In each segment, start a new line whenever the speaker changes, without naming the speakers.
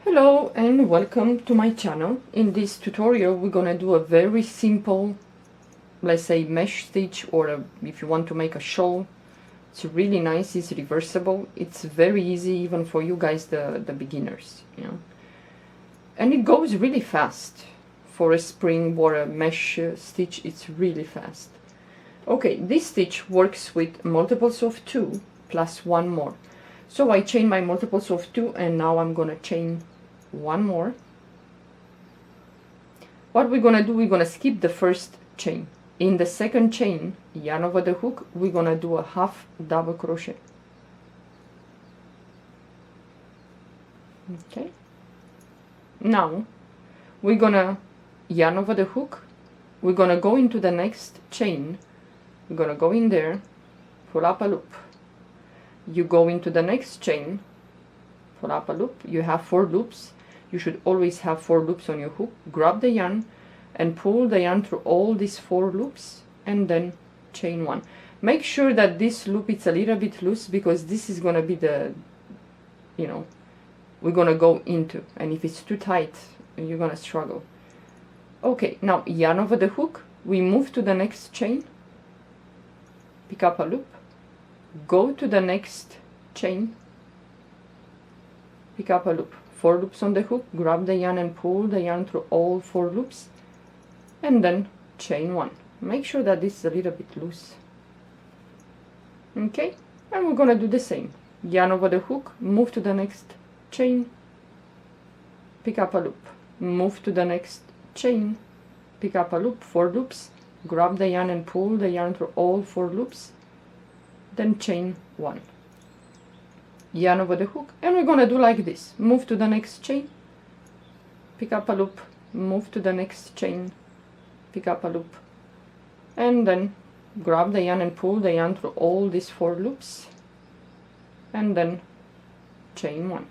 Hello and welcome to my channel. In this tutorial we're gonna do a very simple, let's say, mesh stitch, or if you want to make a shawl. It's really nice, it's reversible, it's very easy even for you guys, the beginners, you know. And it goes really fast. For a spring or a mesh stitch, it's really fast. Okay, this stitch works with multiples of 2 plus one more. So I chain my multiples of 2 and now I'm gonna chain one more. What we're gonna do, we're gonna skip the first chain. In the second chain, yarn over the hook, we're gonna do a half double crochet. Okay. Now we're gonna yarn over the hook, we're gonna go into the next chain, we're gonna go in there, pull up a loop, you go into the next chain, pull up a loop, you have 4 loops. You should always have 4 loops on your hook. Grab the yarn and pull the yarn through all these 4 loops and then chain 1. Make sure that this loop is a little bit loose, because this is gonna be the, you know, we're gonna go into, and if it's too tight you're gonna struggle. Okay, now yarn over the hook, we move to the next chain, pick up a loop, go to the next chain, pick up a loop, 4 loops on the hook, grab the yarn and pull the yarn through all 4 loops and then chain 1. Make sure that this is a little bit loose. Okay, and we're gonna do the same. Yarn over the hook, move to the next chain, pick up a loop, move to the next chain, pick up a loop, 4 loops, grab the yarn and pull the yarn through all 4 loops, then chain 1. Yarn over the hook, and we're gonna do like this. Move to the next chain, pick up a loop, move to the next chain, pick up a loop, and then grab the yarn and pull the yarn through all these 4 loops and then chain 1.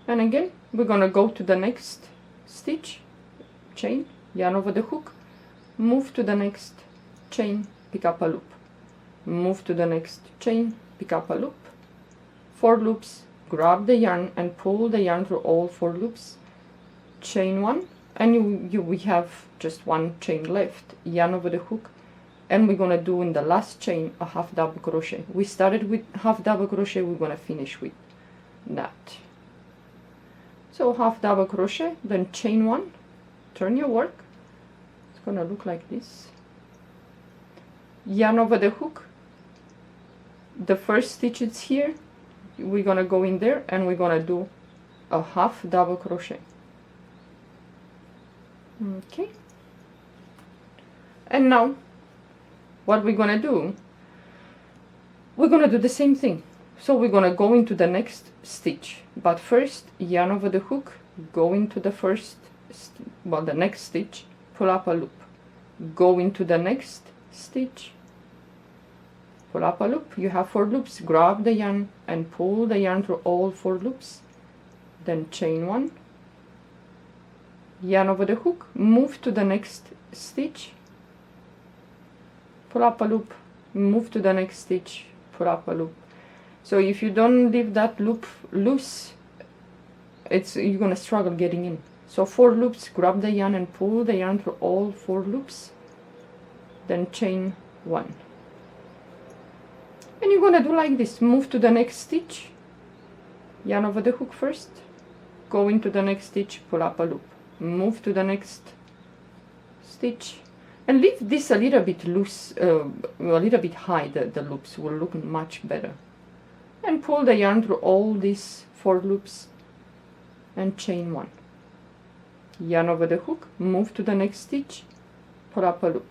And again we're gonna go to the next stitch, chain, yarn over the hook, move to the next chain, pick up a loop, move to the next chain, pick up a loop, 4 loops, grab the yarn and pull the yarn through all 4 loops, chain 1, and we have just 1 chain left. Yarn over the hook, and we're gonna do in the last chain a half double crochet. We started with half double crochet, we're gonna finish with that. So half double crochet, then chain 1, turn your work, it's gonna look like this. Yarn over the hook, the first stitch is here, we're gonna go in there and we're gonna do a half double crochet. Okay, and now what we're gonna do, we're gonna do the same thing. So we're gonna go into the next stitch, but first yarn over the hook, go into the first the next stitch, pull up a loop, go into the next stitch, pull up a loop, you have 4 loops, grab the yarn and pull the yarn through all 4 loops, then chain 1, yarn over the hook, move to the next stitch, pull up a loop, move to the next stitch, pull up a loop. So if you don't leave that loop loose, you're gonna struggle getting in. So 4 loops, grab the yarn and pull the yarn through all 4 loops, then chain 1. And you're gonna do like this. Move to the next stitch, yarn over the hook first, go into the next stitch, pull up a loop, move to the next stitch, and leave this a little bit loose, a little bit high, the loops will look much better. And pull the yarn through all these 4 loops and chain 1. Yarn over the hook, move to the next stitch, pull up a loop,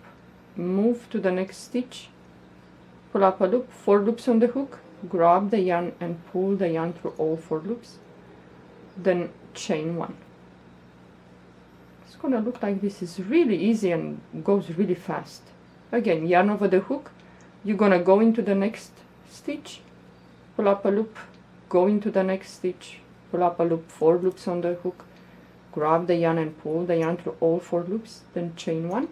move to the next stitch, pull up a loop, 4 loops on the hook, grab the yarn and pull the yarn through all 4 loops, then chain 1. It's gonna look like this. Is really easy and goes really fast. Again, yarn over the hook, you're gonna go into the next stitch, pull up a loop, go into the next stitch, pull up a loop, 4 loops on the hook, grab the yarn and pull the yarn through all 4 loops, then chain 1,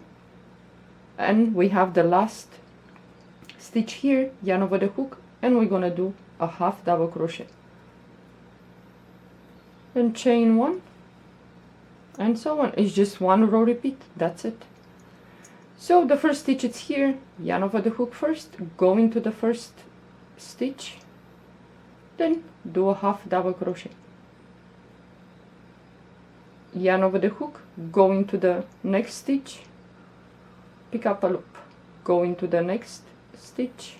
and we have the last stitch here, yarn over the hook, and we're gonna do a half double crochet. then chain 1, and so on. It's just 1 row repeat, that's it. So the first stitch is here, yarn over the hook first, go into the first stitch, then do a half double crochet, yarn over the hook, go into the next stitch, pick up a loop, go into the next stitch,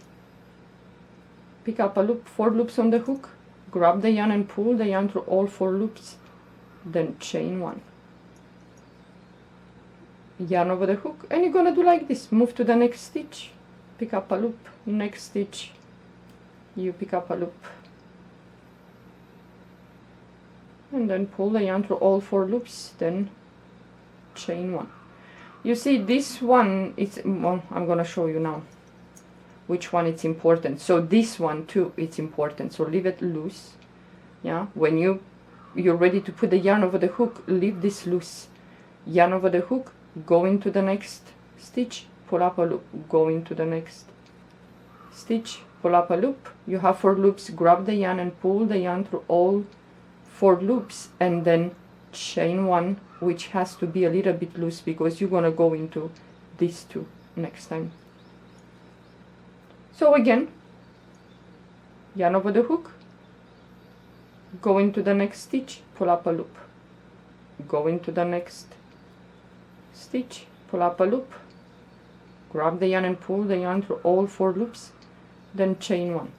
pick up a loop, 4 loops on the hook, grab the yarn and pull the yarn through all 4 loops, then chain 1, yarn over the hook, and you're gonna do like this. Move to the next stitch, pick up a loop, next stitch, you pick up a loop, and then pull the yarn through all 4 loops, then chain 1. You see this one, it's, well, I'm gonna show you now which one it's important. So this one too, it's important, so leave it loose. Yeah, when you're ready to put the yarn over the hook, leave this loose, yarn over the hook, go into the next stitch, pull up a loop, go into the next stitch, pull up a loop, you have 4 loops, grab the yarn and pull the yarn through all 4 loops, and then chain 1, which has to be a little bit loose because you're gonna go into these 2 next time. So again, yarn over the hook, go into the next stitch, pull up a loop, go into the next stitch, pull up a loop, grab the yarn and pull the yarn through all 4 loops, then chain 1.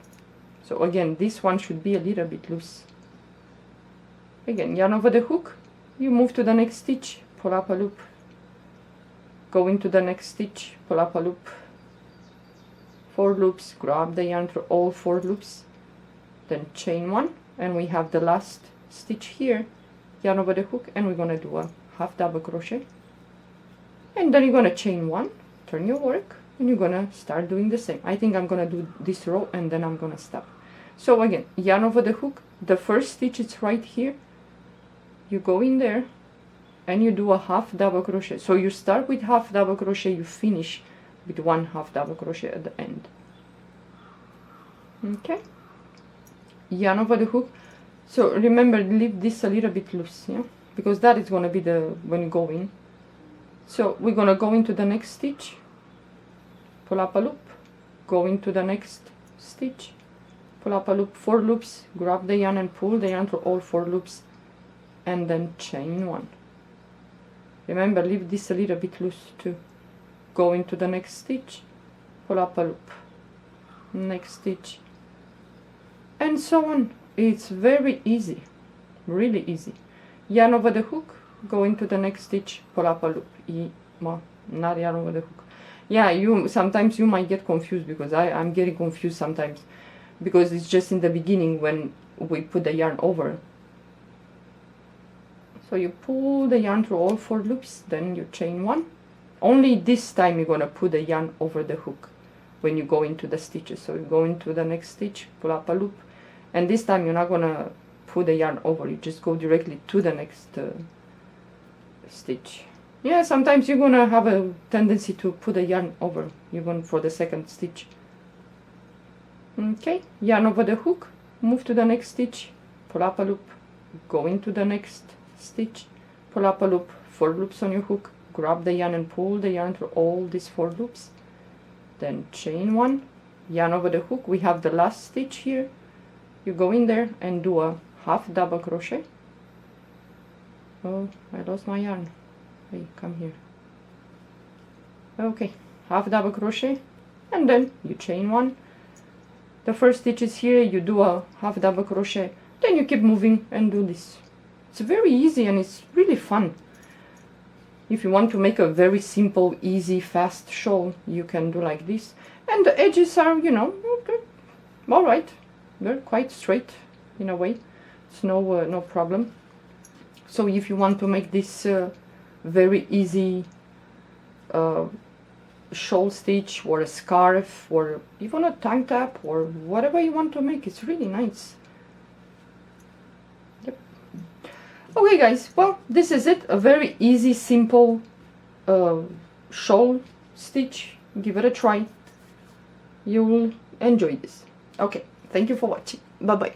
So again, this one should be a little bit loose. Again, yarn over the hook, you move to the next stitch, pull up a loop, go into the next stitch, pull up a loop, 4 loops, grab the yarn through all 4 loops, then chain 1, and we have the last stitch here, yarn over the hook, and we're gonna do a half double crochet, and then you're gonna chain 1, turn your work, and you're gonna start doing the same. I think I'm gonna do this row and then I'm gonna stop. So again, yarn over the hook, the first stitch is right here, you go in there and you do a half double crochet. So you start with half double crochet, you finish with 1 half double crochet at the end. Okay, yarn over the hook. So remember, leave this a little bit loose, yeah, because that is going to be the when you go in. So we're going to go into the next stitch, pull up a loop, go into the next stitch, pull up a loop, 4 loops, grab the yarn and pull the yarn through all 4 loops, and then chain 1. Remember, leave this a little bit loose too. Go into the next stitch, pull up a loop, next stitch, and so on. It's very easy, really easy. Yarn over the hook, go into the next stitch, pull up a loop. Well, not yarn over the hook. Yeah, sometimes you might get confused, because I'm getting confused sometimes, because it's just in the beginning when we put the yarn over. So you pull the yarn through all 4 loops, then you chain 1. Only this time you're gonna put the yarn over the hook when you go into the stitches. So you go into the next stitch, pull up a loop, and this time you're not gonna put the yarn over, you just go directly to the next stitch. Yeah, sometimes you're gonna have a tendency to put the yarn over, even for the second stitch. Okay, yarn over the hook, move to the next stitch, pull up a loop, go into the next stitch, pull up a loop, 4 loops on your hook, grab the yarn and pull the yarn through all these 4 loops, then chain 1, yarn over the hook. We have the last stitch here, you go in there and do a half double crochet. Oh, I lost my yarn. Hey, come here. Okay, half double crochet, and then you chain 1. The first stitch is here, you do a half double crochet, then you keep moving and do this. It's very easy and it's really fun. If you want to make a very simple, easy, fast shawl, you can do like this. And the edges are, you know, okay, all right. They're quite straight in a way. It's no problem. So if you want to make this very easy shawl stitch, or a scarf, or even a tank top, or whatever you want to make, it's really nice. Yep. Okay guys, well, this is it. A very easy, simple shawl stitch. Give it a try. You will enjoy this. Okay, thank you for watching. Bye bye.